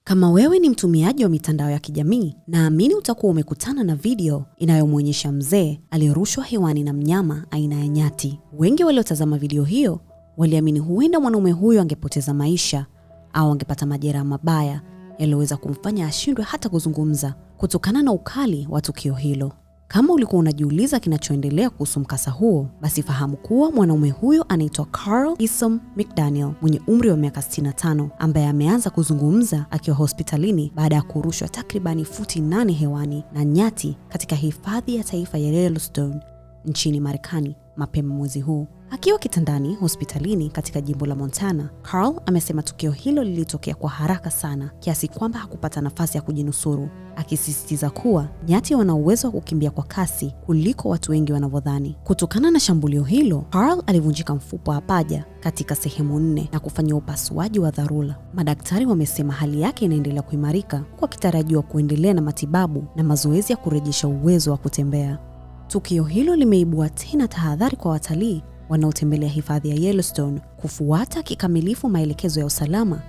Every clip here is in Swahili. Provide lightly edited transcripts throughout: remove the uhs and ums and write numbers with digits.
Kama wewe ni mtumiaji wa mitandao ya kijamii, naamini utakuwa umekutana na video inayomwonyesha mzee aliyerushwa hewani na mnyama aina ya nyati. Wengi waliotazama video hiyo waliamini huenda mwanaume huyo angepoteza maisha au angepata majeraha mabaya yaliyoweza kumfanya ashindwe hata kuzungumza kutokana na ukali wa tukio hilo. Kama ulikuwa unajiuliza kinachoendelea kuhusu mkasa huo, basi fahamu kuwa mwanaume huyo anaitwa Carl Isom McDaniel mwenye umri wa miaka 65 ambaye ameanza kuzungumza akiwa hospitalini baada ya kurushwa takribani futi 8 hewani na nyati katika hifadhi ya taifa ya Yellowstone nchini Marekani mapema mwezi huu. Akiwa kitandani hospitalini katika jimbo la Montana, Carl amesema tukio hilo lilitokea kwa haraka sana kiasi kwamba hakupata nafasi ya kujinusuru, akisisitiza kuwa nyati wana uwezo wa kukimbia kwa kasi kuliko watu wengi wanavyodhani. Kutokana na shambulio hilo, Carl alivunjika mfupa wa paja katika sehemu 4 na kufanywa upasuaji wa dharura. Madaktari wamesema hali yake inaendelea kuimarika huku akitarajiwa kuendelea na matibabu na mazoezi ya kurejesha uwezo wa kutembea. Tukio hilo limeibua tena tahadhari kwa watalii wanaotembelea hifadhi ya Yellowstone kufuata kikamilifu maelekezo ya usalama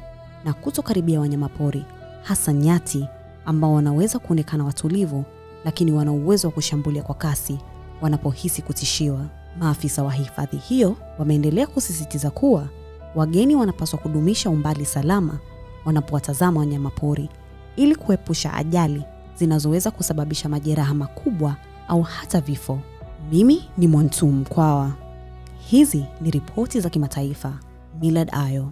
na kutokaribia wanyamapori, hasa nyati ambao wanaweza kuonekana watulivu lakini wana uwezo wa kushambulia kwa kasi wanapohisi kutishiwa. Maafisa wa hifadhi hiyo wameendelea kusisitiza kuwa wageni wanapaswa kudumisha umbali salama wanapowatazama wanyamapori ili kuepusha ajali zinazoweza kusababisha majeraha makubwa au hata vifo. Mimi ni Mwantu Mkwawa. Hizi ni ripoti za kimataifa. Millard Ayo.